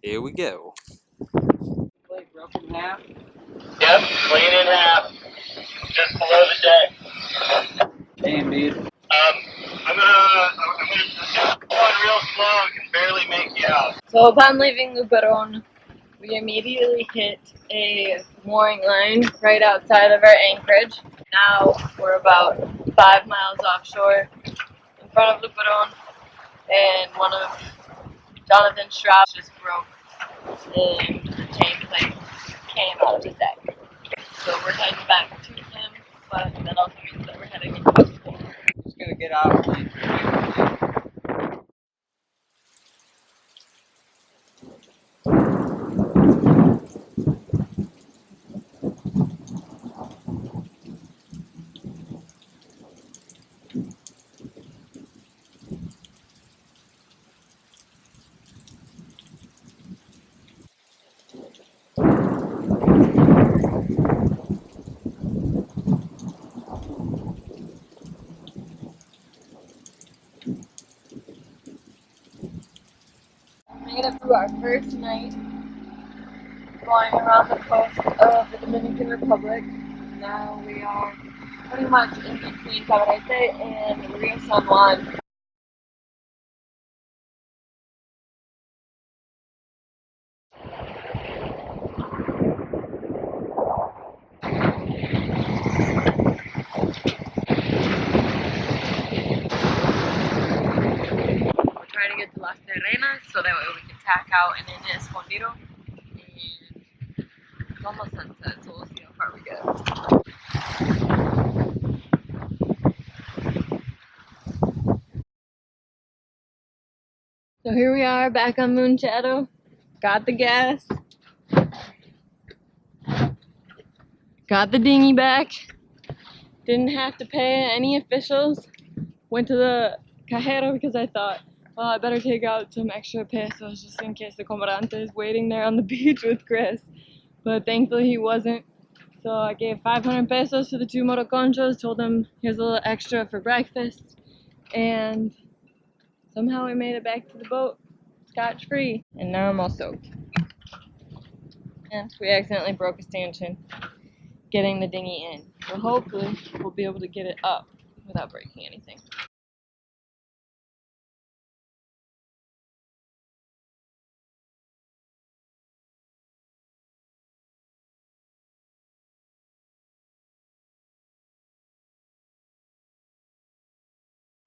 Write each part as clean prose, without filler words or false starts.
Here we go. Plate broken in half? Yep, clean in half. Just below the deck. Damn, dude. I'm gonna go on real slow. I can barely make you out. So upon leaving Luberon, we immediately hit a mooring line right outside of our anchorage. Now we're about 5 miles offshore in front of Luberon, and one of Jonathan's straps just broke and the chain plate came out of the deck. So we're heading back to him, but that also means that we're heading into the school. Just gonna get out and Made it through our first night going around the coast of the Dominican Republic. Now we are pretty much in between Cabarete and Rio San Juan. We're trying to get to Las Terrenas so that way we can tack out and in Escondido. And it's almost sunset, so we'll see how far we get. So here we are back on Moon Shadow. Got the gas. Got the dinghy back. Didn't have to pay any officials. Went to the cajero because I thought, well, I better take out some extra pesos just in case the comandante is waiting there on the beach with Chris. But thankfully he wasn't. So I gave 500 pesos to the two motoconchos, told them here's a little extra for breakfast. And somehow we made it back to the boat scotch-free. And now I'm all soaked. And we accidentally broke a stanchion getting the dinghy in. So hopefully we'll be able to get it up without breaking anything.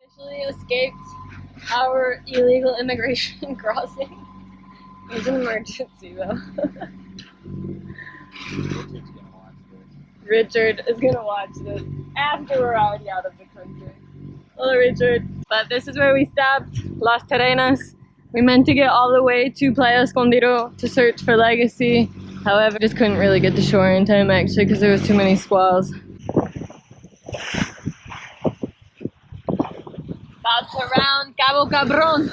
Officially escaped our illegal immigration crossing. It was an emergency though. Richard is gonna watch this after we're already out of the country. Hello, Richard. But this is where we stopped, Las Terrenas. We meant to get all the way to Playa Escondido to search for Legacy. However, just couldn't really get to shore in time actually because there was too many squalls. About to round Cabo Cabron.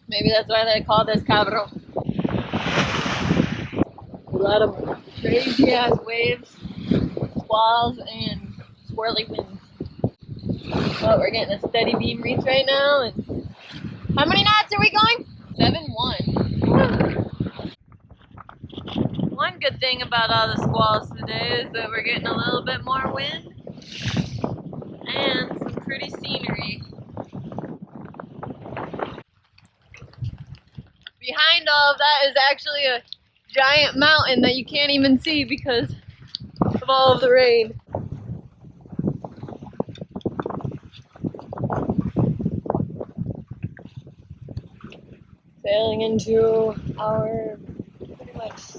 Maybe that's why they call this Cabron. A lot of crazy ass waves, squalls, and swirly winds. But we're getting a steady beam reach right now. And how many knots are we going? 7-1. One good thing about all the squalls today is that we're getting a little bit more wind and some pretty scenery. Behind all of that is actually a giant mountain that you can't even see because of all of the rain. Sailing into our pretty much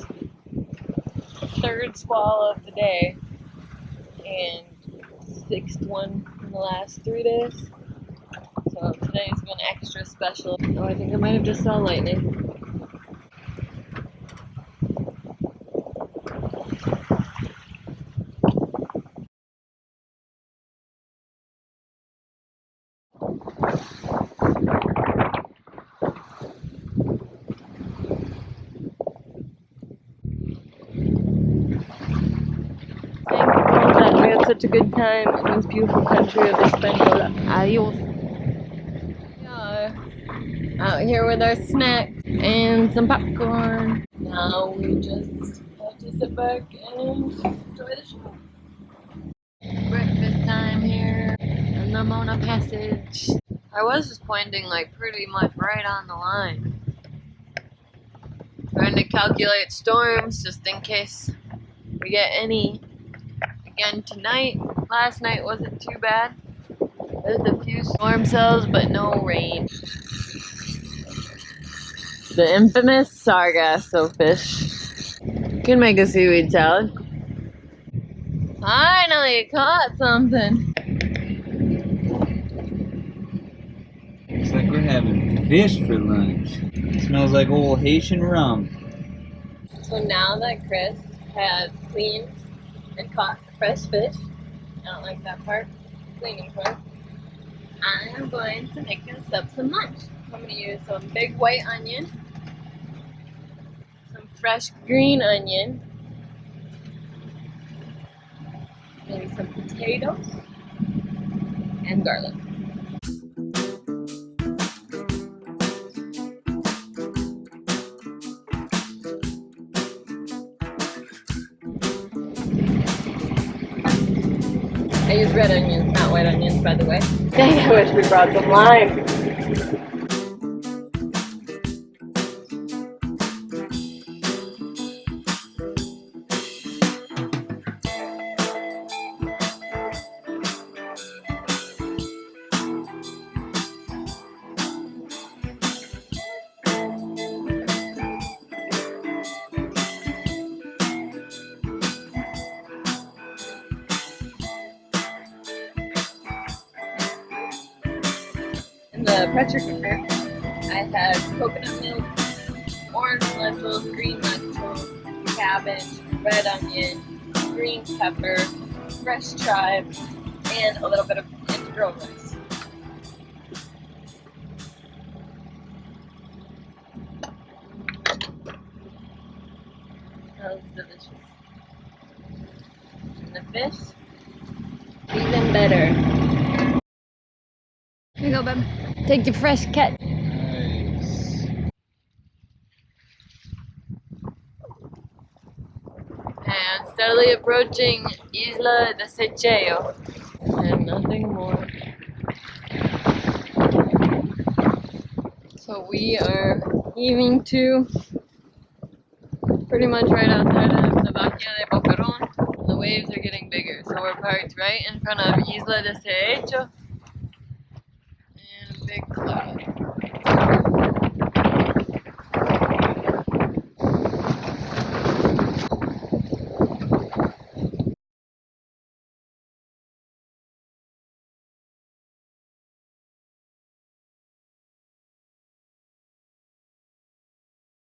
third squall of the day and sixth one in the last 3 days. So today's been extra special. Oh, I think I might have just saw lightning. We had such a good time in this beautiful country of Española. Adios. We are Out here with our snacks and some popcorn. Now we just have to sit back and enjoy the show. Breakfast time here in the Mona Passage. I was just pointing like pretty much right on the line. Trying to calculate storms just in case we get any again tonight. Last night wasn't too bad. There's a few storm cells, but no rain. The infamous sargasso fish. Can make a seaweed salad. Finally caught something. Looks like we're having fish for lunch. It smells like old Haitian rum. So now that Chris has cleaned and caught fresh fish, I don't like that part, cleaning part, I am going to make us up some lunch. I'm going to use some big white onion, some fresh green onion, maybe some potatoes, and garlic. I use red onions, not white onions, by the way. Dang, I wish we brought some lime. In the pressure cooker, I had coconut milk, orange lentils, green lentils, cabbage, red onion, green pepper, fresh chives, and a little bit of integral rice. That was delicious. And the fish, even better. Here you go, babe. Take your fresh cut. Nice. And steadily approaching Isla de Secheo. And nothing more. So we are heaving to pretty much right outside of the Bahia de Boquerón. The waves are getting bigger. So we're parked right in front of Isla de Secheo.